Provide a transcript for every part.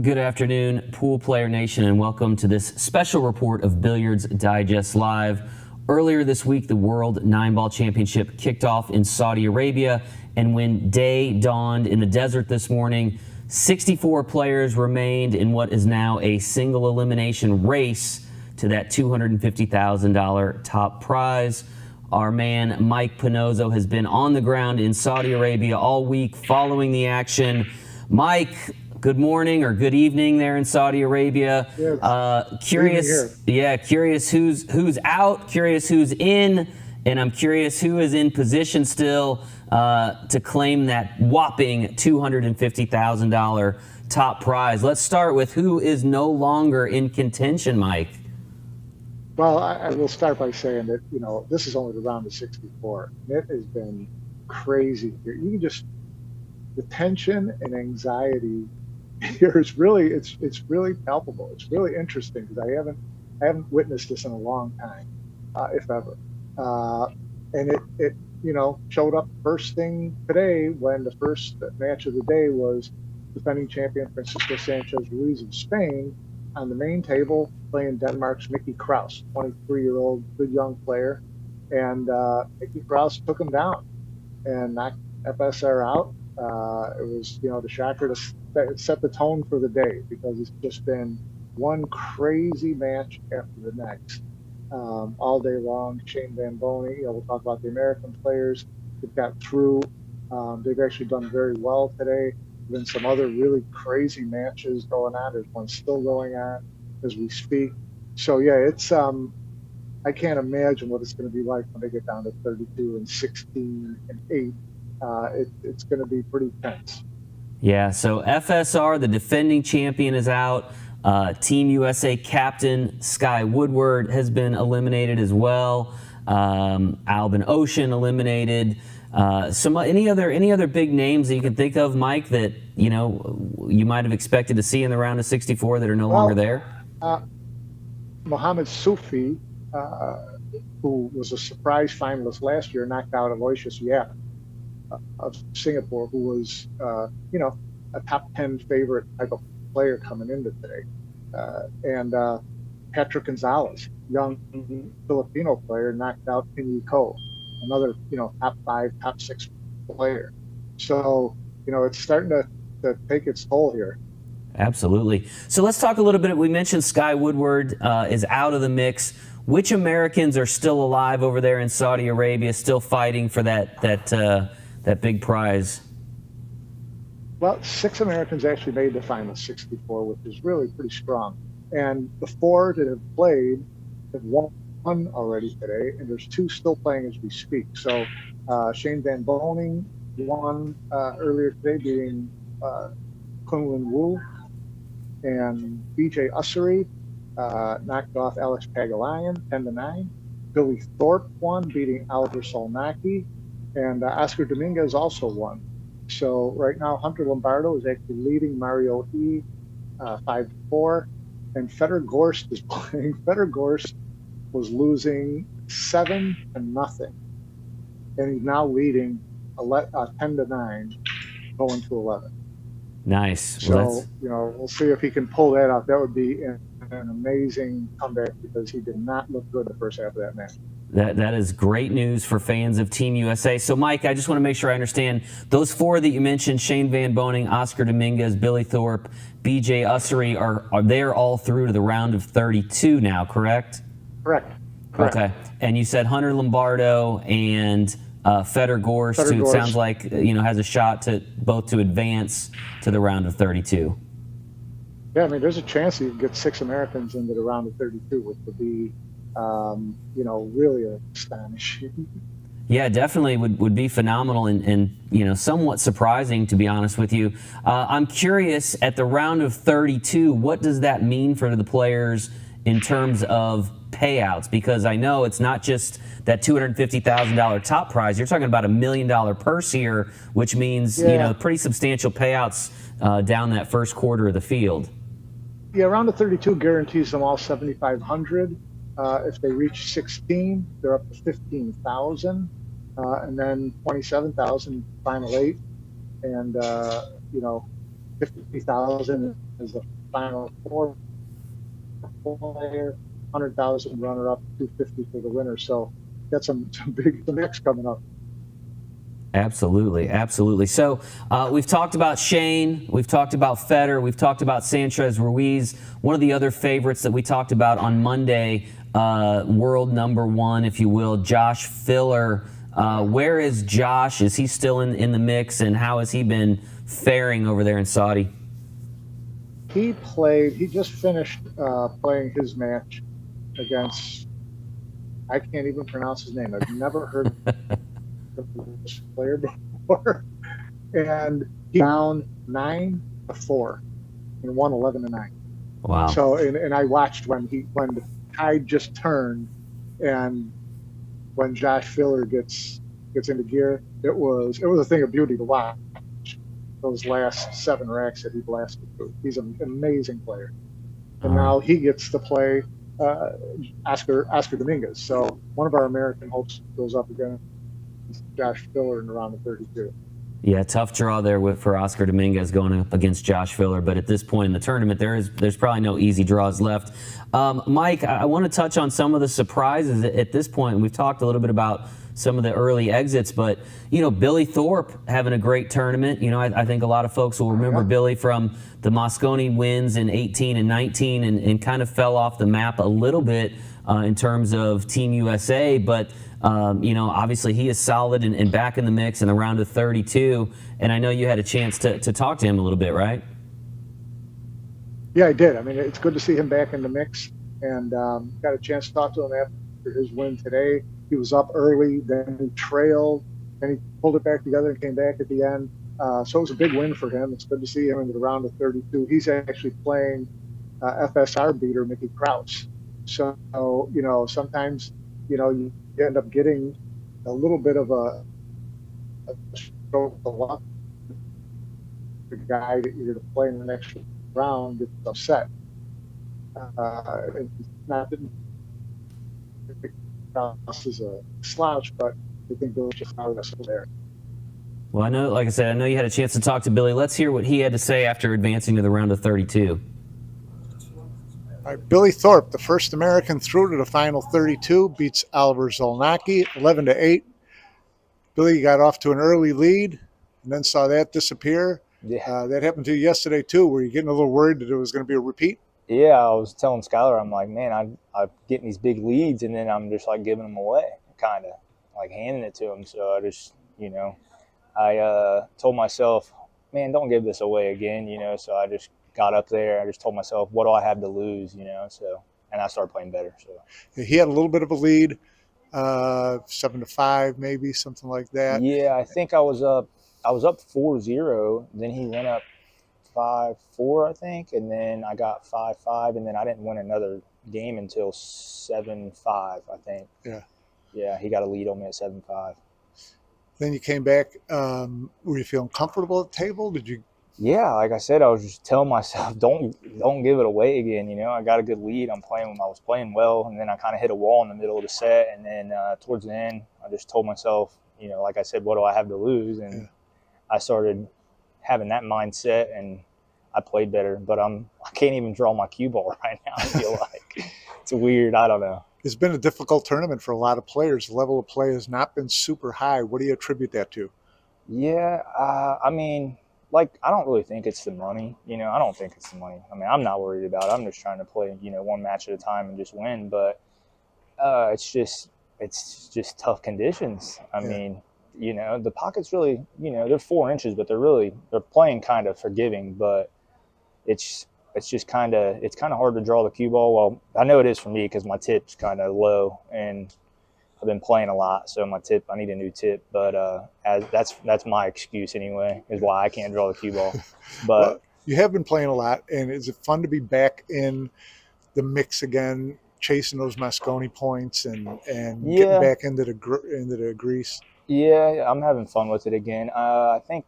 Good afternoon, Pool Player Nation, and welcome to this special report of Billiards Digest Live. Earlier this week, the World Nineball Championship kicked off in Saudi Arabia, and when day dawned in the desert this morning, 64 players remained in what is now a single elimination race to that $250,000 top prize. Our man Mike Pinozzo has been on the ground in Saudi Arabia all week following the action. Mike, good morning or good evening there in Saudi Arabia. Yes. Curious who's out, curious who's in, and I'm curious who is in position still to claim that whopping $250,000 top prize. Let's start with who is no longer in contention, Mike. Well, I will start by saying that, this is only the round of 64. It has been crazy here. You can just, the tension and anxiety here is really, it's really palpable. It's really interesting because I haven't witnessed this in a long time, if ever. And it showed up first thing today when the first match of the day was defending champion Francisco Sanchez Ruiz of Spain on the main table playing Denmark's Mickey Kraus, 23-year-old good young player. And Mickey Kraus took him down and knocked FSR out. It was, the shocker to set the tone for the day because it's just been one crazy match after the next all day long. Shane Van Boney, we'll talk about the American players that got through. They've actually done very well today. There's been some other really crazy matches going on. There's one still going on as we speak. So yeah, it's I can't imagine what it's going to be like when they get down to 32 and 16 and 8. It's going to be pretty tense. Yeah, so FSR, the defending champion, is out. Team USA captain Sky Woodward has been eliminated as well. Albin Ocean eliminated. Any other big names that you can think of, Mike, that you might have expected to see in the round of 64 that are no longer there? Mohammed Sufi, who was a surprise finalist last year, knocked out Aloysius Yap of Singapore, who was a top 10 favorite type of player coming into today. And Patrick Gonzalez, young Filipino player, knocked out Pinyi Ko, another top 5, top 6 player. So it's starting to take its toll here. Absolutely. So let's talk a little bit. We mentioned Sky Woodward is out of the mix. Which Americans are still alive over there in Saudi Arabia, still fighting for that big prize? Well, 6 Americans actually made the final 64, which is really pretty strong. And the 4 that have played have won already today, and there's 2 still playing as we speak. So Shane Van Boney won earlier today, beating Kunlun Wu, and BJ Usery knocked off Alex Pagulayan 10-9. Billy Thorp won, beating Oliver Solnacki, and Oscar Dominguez also won. So right now, Hunter Lombardo is actually leading Mario E 5-4, and Fedor Gorst is playing. Fedor Gorst was losing 7-0, and he's now leading 10-9, going to 11. Nice. So we'll see if he can pull that off. That would be an amazing comeback because he did not look good the first half of that match. That is great news for fans of Team USA. So, Mike, I just want to make sure I understand. Those 4 that you mentioned, Shane Van Boney, Oscar Dominguez, Billy Thorp, BJ Usery, are they all through to the round of 32 now, correct? Correct. Okay. And you said Hunter Lombardo and Fedor Gorst, who it sounds like has a shot to advance to the round of 32. Yeah, I mean, there's a chance you can get 6 Americans into the round of 32, which would be really astonishing. Yeah, definitely would be phenomenal and somewhat surprising, to be honest with you. I'm curious, at the round of 32, what does that mean for the players in terms of payouts? Because I know it's not just that $250,000 top prize. You're talking about $1 million purse here, which means pretty substantial payouts down that first quarter of the field. Yeah, round of 32 guarantees them all $7,500. If they reach 16, they're up to 15,000, and then 27,000 final 8, and 50,000 as the final four player, 100,000 runner up, 250 for the winner. So got some big mix coming up. Absolutely, absolutely. So we've talked about Shane, we've talked about Federer, we've talked about Sanchez Ruiz. One of the other favorites that we talked about on Monday, world number one, if you will, Josh Filler. Where is Josh? Is he still in the mix, and how has he been faring over there in Saudi? He just finished playing his match against, I can't even pronounce his name. I've never heard of this player before. And he down 9-4 and won 11-9. Wow. So, and I watched when the tide just turned, and when Josh Filler gets into gear, it was a thing of beauty to watch. Those last 7 racks that he blasted through. He's an amazing player, and now he gets to play Oscar Dominguez. So one of our American hopes goes up against Josh Filler in the round of 32. Yeah, tough draw there for Oscar Dominguez going up against Josh Filler. But at this point in the tournament, there's probably no easy draws left. Mike, I want to touch on some of the surprises at this point. We've talked a little bit about some of the early exits, but Billy Thorp having a great tournament. I think a lot of folks will remember Billy from the Mosconi wins in 18 and 19, and kind of fell off the map a little bit in terms of Team USA, but. Obviously he is solid and back in the mix in the round of 32. And I know you had a chance to talk to him a little bit, right? Yeah, I did. I mean, it's good to see him back in the mix, and got a chance to talk to him after his win today. He was up early, then he trailed, and he pulled it back together and came back at the end. So it was a big win for him. It's good to see him into the round of 32. He's actually playing FSR beater Mickey Kraus. So, sometimes, you end up getting a little bit of a stroke of luck. The guy that you're going to play in the next round gets upset. It's not that Kraus is a slouch, but I think Billy's just not there. Well, I know, like I said, I know you had a chance to talk to Billy. Let's hear what he had to say after advancing to the round of 32. All right, Billy Thorp, the first American through to the final 32, beats Oliver Zolnacki 11-8. Billy got off to an early lead and then saw that disappear. Yeah. That happened to you yesterday too. Were you getting a little worried that it was going to be a repeat? Yeah, I was telling Skylar, I'm like, man, I'm getting these big leads, and then I'm just like giving them away, kind of like handing it to him. So I just, I told myself, man, don't give this away again, So I just got up there. I just told myself, what do I have to lose, So, and I started playing better. So he had a little bit of a lead, 7-5, maybe something like that. Yeah, I think I was up 4-0. Then he went up 5-4, I think, and then I got 5-5, and then I didn't win another game until 7-5, I think. Yeah, he got a lead on me at 7-5. Then you came back. Were you feeling comfortable at the table? Did you? Yeah, like I said, I was just telling myself, don't give it away again. I got a good lead. I was playing well, and then I kind of hit a wall in the middle of the set, and then towards the end, I just told myself, like I said, what do I have to lose? And I started having that mindset, and I played better. But I can't even draw my cue ball right now. I feel like it's weird. I don't know. It's been a difficult tournament for a lot of players. The level of play has not been super high. What do you attribute that to? Yeah, I mean, I don't really think it's the money. I don't think it's the money. I mean, I'm not worried about it. I'm just trying to play, one match at a time and just win. But it's just tough conditions. I mean, the pocket's really, they're 4 inches, but they're playing kind of forgiving. But it's kind of hard to draw the cue ball. Well, I know it is for me because my tip's kind of low, and I've been playing a lot, so I need a new tip. But that's my excuse anyway, is why I can't draw the cue ball. But well, you have been playing a lot, and is it fun to be back in the mix again, chasing those Mosconi points and getting back into the grease? Yeah, I'm having fun with it again. I think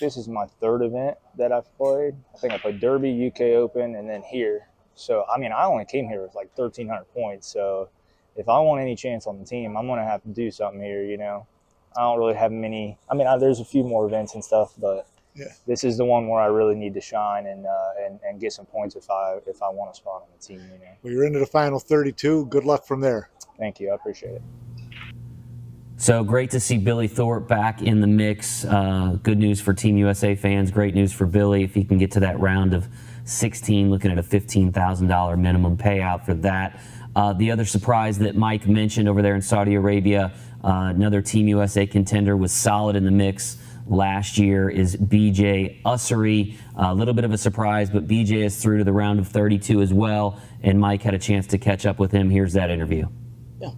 this is my 3rd event that I've played. I think I played Derby, UK Open, and then here. So I mean, I only came here with 1,300 points. So if I want any chance on the team, I'm going to have to do something here, I don't really have many. I mean, there's a few more events and stuff, but this is the one where I really need to shine and get some points if I want a spot on the team. You know. Well, you're into the final 32. Good luck from there. Thank you. I appreciate it. So great to see Billy Thorp back in the mix. Good news for Team USA fans. Great news for Billy if he can get to that round of 16, looking at a $15,000 minimum payout for that. The other surprise that Mike mentioned over there in Saudi Arabia, another Team USA contender was solid in the mix last year, is BJ Usery. A little bit of a surprise, but BJ is through to the round of 32 as well, and Mike had a chance to catch up with him. Here's that interview. Yeah.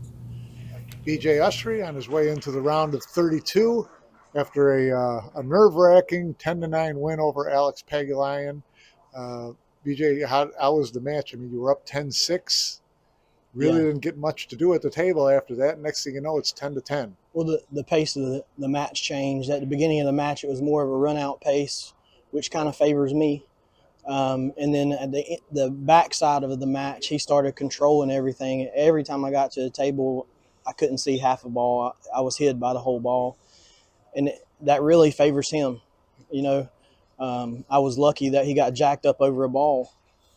BJ Usery on his way into the round of 32 after a nerve-wracking 10-9 win over Alex Pagulayan. BJ, how was the match? I mean, you were up 10-6. Really didn't get much to do at the table after that. Next thing you know, it's 10-10. Well, the pace of the match changed. At the beginning of the match, it was more of a run-out pace, which kind of favors me. And then at the backside of the match, he started controlling everything. Every time I got to the table, I couldn't see half a ball. I was hid by the whole ball. And that really favors him. You know, I was lucky that he got jacked up over a ball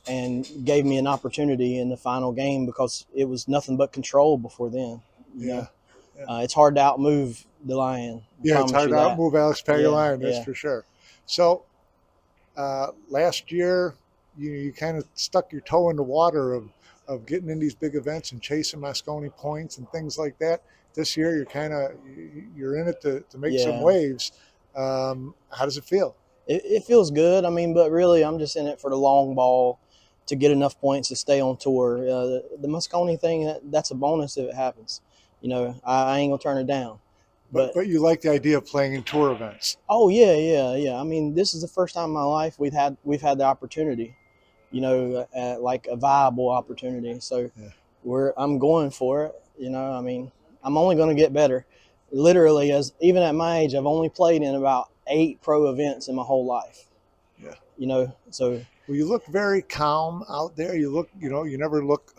and gave me an opportunity in the final game because it was nothing but control before then. Yeah. It's hard to outmove the Lion. Yeah, it's hard to outmove Alex Pagulayan, that's for sure. So last year, you kind of stuck your toe in the water of getting in these big events and chasing Mosconi points and things like that. This year, you're in it to make some waves. How does it feel? It feels good. I mean, but really, I'm just in it for the long ball to get enough points to stay on tour. The Mosconi thing, that's a bonus if it happens. You know, I ain't gonna turn it down. But you like the idea of playing in tour events? Oh yeah. I mean, this is the first time in my life we've had the opportunity. You know, like a viable opportunity. So I'm going for it. You know, I mean, I'm only going to get better. Literally, even at my age, I've only played in about 8 pro events in my whole life. Yeah. You know, so. Well, you look very calm out there. You never look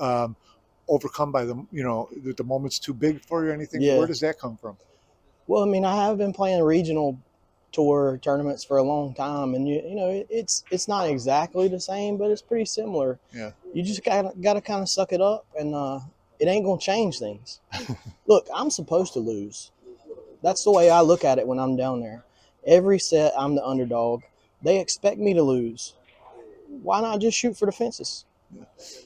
overcome by the moment's too big for you or anything. Yeah. Where does that come from? Well, I mean, I have been playing regional tour tournaments for a long time, and you know, it's not exactly the same, but it's pretty similar. Yeah. You just got to kind of suck it up, and it ain't gonna change things. Look, I'm supposed to lose. That's the way I look at it when I'm down there. Every set, I'm the underdog. They expect me to lose. Why not just shoot for the fences?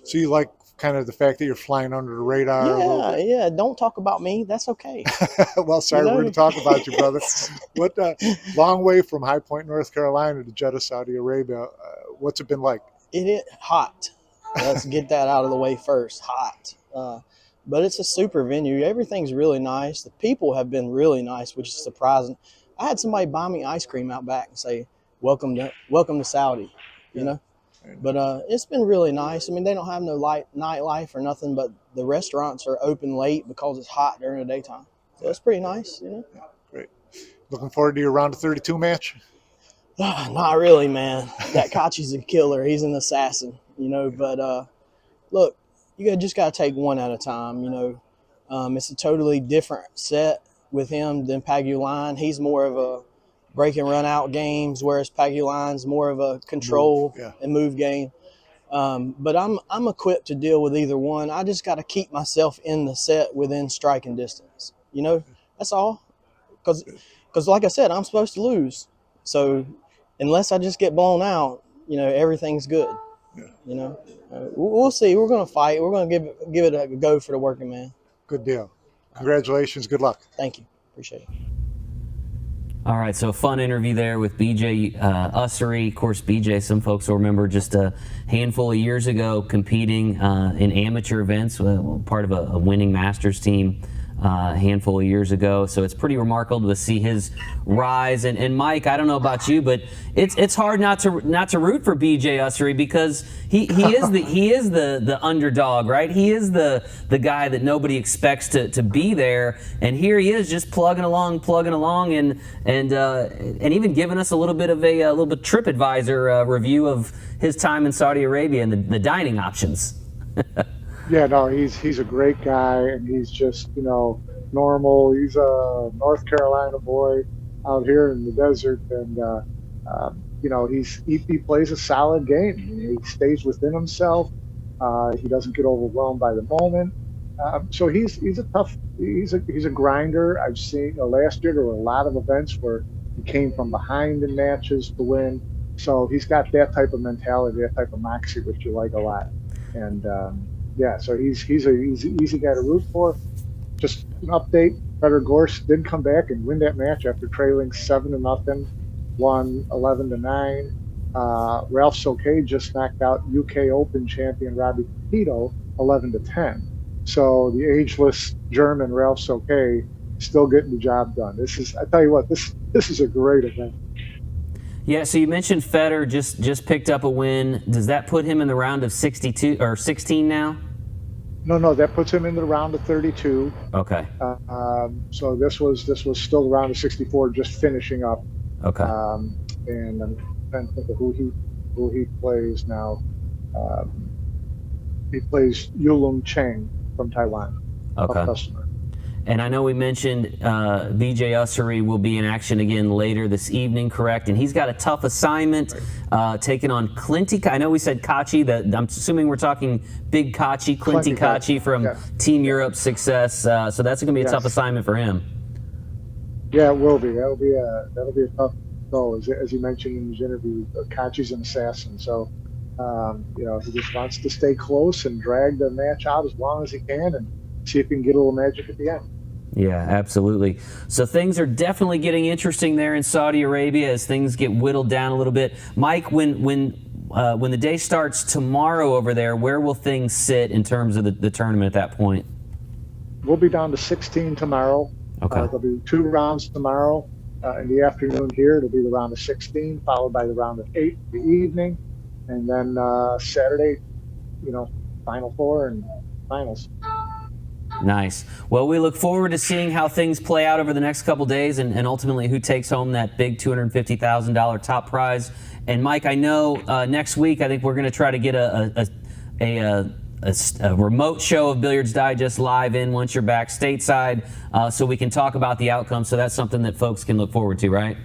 So you like kind of the fact that you're flying under the radar? Yeah. Don't talk about me. That's okay. Well, sorry, we're going to talk about you, brother. What long way from High Point, North Carolina to Jeddah, Saudi Arabia. What's it been like? It hot. Let's get that out of the way first. Hot. But it's a super venue. Everything's really nice. The people have been really nice, which is surprising. I had somebody buy me ice cream out back and say, welcome to Saudi, you know. But it's been really nice. I mean, they don't have no nightlife or nothing, but the restaurants are open late because it's hot during the daytime. So it's pretty nice, you know. Yeah, great. Looking forward to your round of 32 match? Not really, man. That Kachi's a killer. He's an assassin, you know. But look, you just got to take one at a time, you know. It's a totally different set with him than Pagulayan. He's more of a break and run out games, whereas Pagulayan's more of a control and move game. But I'm equipped to deal with either one. I just got to keep myself in the set within striking distance. You know, that's all. Because like I said, I'm supposed to lose. So unless I just get blown out, you know, everything's good. Yeah. You know, we'll see. We're going to fight. We're going to give it a go for the working man. Good deal. Congratulations. Good luck. Thank you. Appreciate it. All right, so a fun interview there with BJ Usery. Of course, BJ, some folks will remember just a handful of years ago competing in amateur events, part of a winning Masters team a handful of years ago. So it's pretty remarkable to see his rise. And Mike, I don't know about you, but it's hard not to root for BJ Usery because he is the underdog, right? He is the guy that nobody expects to be there, and here he is just plugging along, and even giving us a little bit of a little bit TripAdvisor review of his time in Saudi Arabia and the dining options. Yeah, no, he's a great guy, and he's just, you know, normal. He's a North Carolina boy out here in the desert, and He plays a solid game. He stays within himself. He doesn't get overwhelmed by the moment. So he's a tough. He's a grinder. I've seen last year there were a lot of events where he came from behind in matches to win. So he's got that type of mentality, that type of moxie, which you like a lot. And so he's an easy guy to root for. Just an update: Federer Gorst did come back and win that match after trailing 7-0, won 11-9. Ralph Souquet just knocked out UK Open champion Robbie Petito 11-10. So the ageless German Ralph Souquet still getting the job done. I tell you what, this is a great event. Yeah, so you mentioned Federer just picked up a win. Does that put him in the round of 62 or 16 now? No, that puts him in the round of 32. Okay. So this was still the round of 64, just finishing up. Okay. And I'm trying to think of who he plays now. He plays Yulong Cheng from Taiwan. Okay. Customer. And I know we mentioned BJ Usery will be in action again later this evening, correct? And he's got a tough assignment, taking on Clinty. I know we said Kachi. I'm assuming we're talking Big Kachi, Clinty Kachi from Team Europe Success. So that's going to be a tough assignment for him. Yeah, it will be. That'll be a tough goal. As you mentioned in his interview, Kachi's an assassin. So he just wants to stay close and drag the match out as long as he can and see if he can get a little magic at the end. Yeah, absolutely. So things are definitely getting interesting there in Saudi Arabia as things get whittled down a little bit. Mike, when the day starts tomorrow over there, where will things sit in terms of the tournament at that point? We'll be down to 16 tomorrow. Okay. There'll be 2 rounds tomorrow in the afternoon here. It'll be the round of 16, followed by the round of 8 in the evening. And then Saturday, Final 4 and finals. Nice. Well, we look forward to seeing how things play out over the next couple days and ultimately who takes home that big $250,000 top prize. And Mike, I know next week I think we're going to try to get a remote show of Billiards Digest live in once you're back stateside so we can talk about the outcome. So that's something that folks can look forward to, right?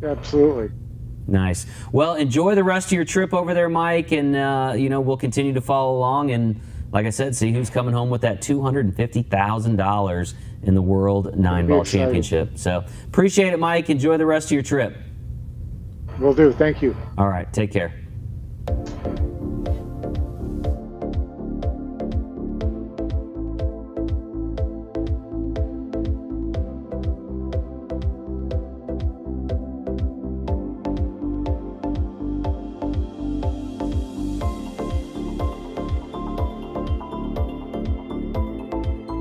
Absolutely. Nice. Well, enjoy the rest of your trip over there, Mike, and we'll continue to follow along and, like I said, see who's coming home with that $250,000 in the World Nineball Championship. So appreciate it, Mike. Enjoy the rest of your trip. Will do. Thank you. All right. Take care.